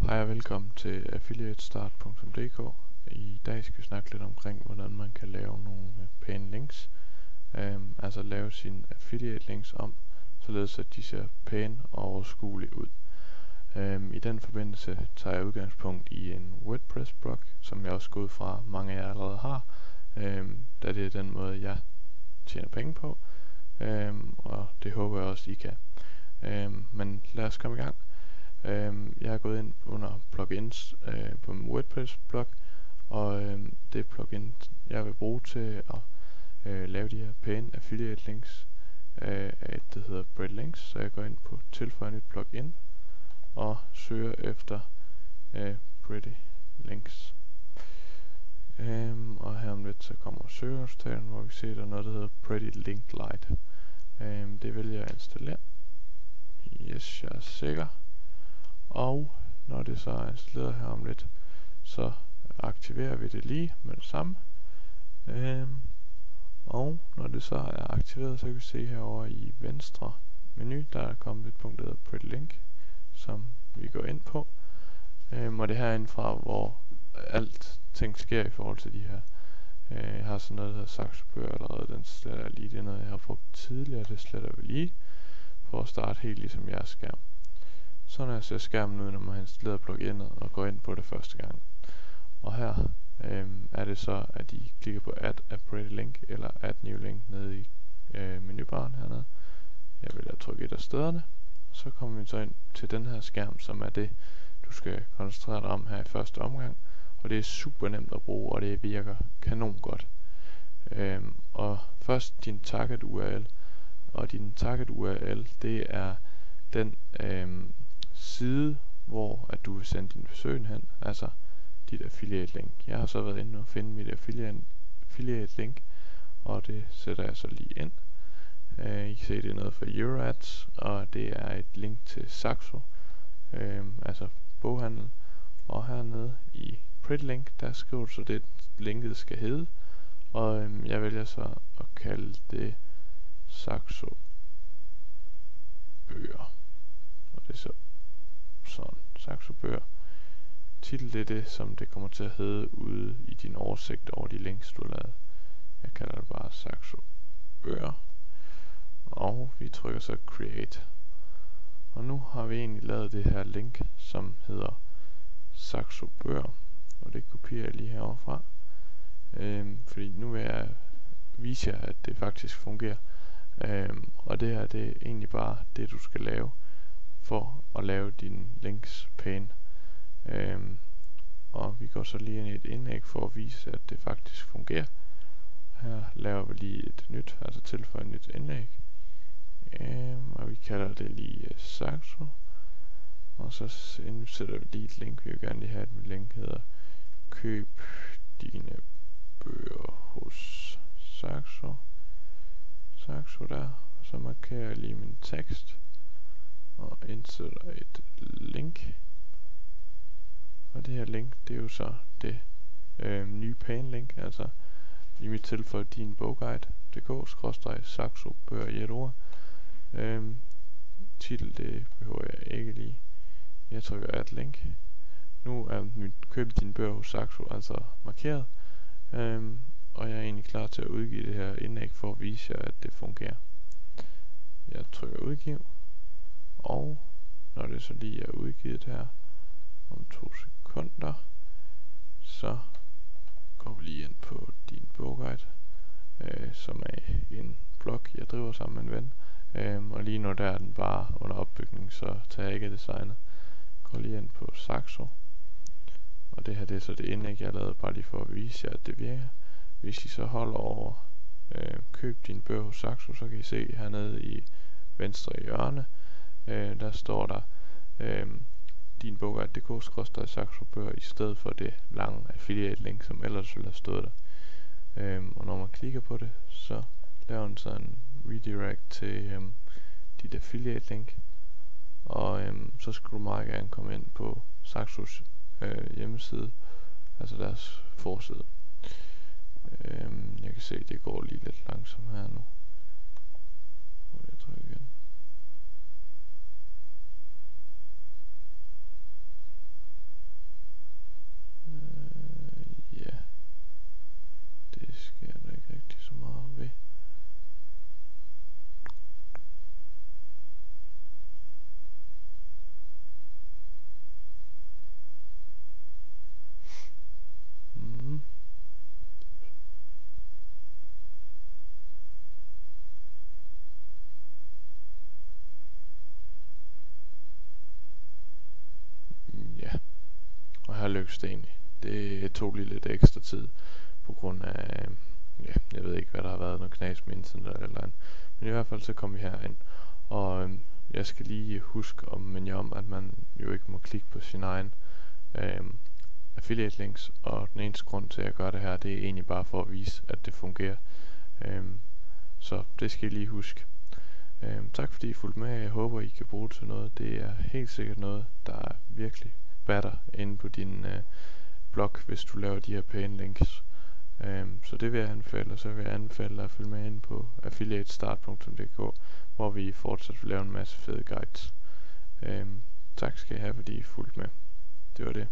Hej og velkommen til affiliatestart.dk. I dag skal vi snakke lidt omkring, hvordan man kan lave nogle pæne links. Altså lave sine affiliate links om, således at de ser pæne og overskuelige ud. I den forbindelse tager jeg udgangspunkt i en WordPress blog, som jeg også går ud fra mange af jer allerede har, da det er den måde jeg tjener penge på, og det håber jeg også I kan. Men lad os komme i gang. Jeg er gået ind under plugins på min WordPress blog, og det plugin jeg vil bruge til at lave de her pæne affiliate links det hedder Pretty Links. Så jeg går ind på tilføj nyt plugin og søger efter Pretty Links, og her om lidt så kommer søgeresultaterne, hvor vi ser der er noget der hedder Pretty Link Lite. Det vælger jeg at installere. Yes, jeg er sikker. Og når det så er installeret her om lidt, så aktiverer vi det lige med det samme. Og når det så er aktiveret, så kan vi se herovre i venstre menu, der er kommet et punkt, der hedder Pretty Link, som vi går ind på. Og det er herindefra, hvor alt ting sker i forhold til de her. Jeg har sådan noget, der hedder Saxo-bøger allerede, den sletter jeg lige. Det er noget, jeg har brugt tidligere, det sletter vi lige, for at starte helt ligesom jeres skærm. Så når jeg ser skærmen ud, når man har installeret pluginet og går ind på det første gang. Og her er det så, at I klikker på Add a Pretty Link eller Add New Link nede i menubaren hernede. Jeg vil trykke et af stederne. Så kommer vi så ind til den her skærm, som er det, du skal koncentrere dig om her i første omgang. Og det er super nemt at bruge, og det virker kanon godt. Og først din target URL. Og din target URL, det er den side, hvor at du vil sende din besøgende hen, altså dit affiliate link. Jeg har så været inde og finde mit affiliate link, og det sætter jeg så lige ind. I kan se, det er noget for Euroads, og det er et link til Saxo, altså boghandel. Og hernede i Pretty Link, der skriver du så det, linket skal hedde, og jeg vælger så at kalde det Saxo bøger. Og det er så sådan, Saxo bøger. Titel, det er det, som det kommer til at hedde ude i din oversigt over de links, du har lavet. Jeg kalder det bare Saxo bøger. Og vi trykker så Create. Og nu har vi egentlig lavet det her link, som hedder Saxo bøger. Og det kopierer jeg lige heroverfra. Fordi nu vil jeg vise jer, at det faktisk fungerer. Og det her, det er egentlig bare det, du skal lave for at lave dine links pæne. Og vi går så lige ind i et indlæg for at vise, at det faktisk fungerer. Her laver vi lige et nyt, altså tilføjer et nyt indlæg. Og vi kalder det lige Saxo. Og så indsætter vi lige et link. Vi vil gerne lige have et link, hedder køb dine bøger hos Saxo. Saxo der. Og så markerer jeg lige min tekst og indsætter et link. Og det her link, det er jo så det nye pæne link, altså i mit tilfælde din bogguide.dk/Saxo bøger i et ord. Titel, det behøver jeg ikke lige. Jeg trykker add link. Nu er mit køb din bøger hos Saxo altså markeret, og jeg er egentlig klar til at udgive det her indlæg for at vise jer, at det fungerer. Jeg trykker udgiv, og når det så lige er udgivet her om 2 sekunder, så går vi lige ind på din bogguide, som er en blog, jeg driver sammen med en ven. Og lige nu der er den bare under opbygning, så tager jeg ikke designet. Går lige ind på Saxo. Og det her, det er så det indlæg, jeg lavede, bare lige for at vise jer, at det virker. Hvis I så holder over køb din bøger hos Saxo, så kan I se hernede i venstre hjørne, der står der din bogguide.dk/Saxo bøger i stedet for det lange affiliate link, som ellers ville have stået der. Og når man klikker på det, så laver den så en redirect til dit affiliate link. Og så skal du meget gerne komme ind på Saxos hjemmeside, altså deres forside. Jeg kan se, det går lige lidt langsomt her nu. Jeg trykker igen. lykkedes det egentlig. Det tog lige lidt ekstra tid på grund af, jeg ved ikke hvad der har været, noget knas med internet eller andet. Men i hvert fald så kom vi herind, og jeg skal lige huske at minde jer om, at man jo ikke må klikke på sin egen affiliate links, og den eneste grund til at gøre det her, det er egentlig bare for at vise, at det fungerer. Så det skal I lige huske. Tak fordi I fulgte med. Jeg håber I kan bruge det til noget. Det er helt sikkert noget, der virkelig batter inde på din blog, hvis du laver de her pæne links. Så det vil jeg anbefale, og så vil jeg anbefale dig at følge med ind på affiliatestart.dk, hvor vi fortsat vil lave en masse fede guides. Tak skal I have, fordi I fulgte med. Det var det.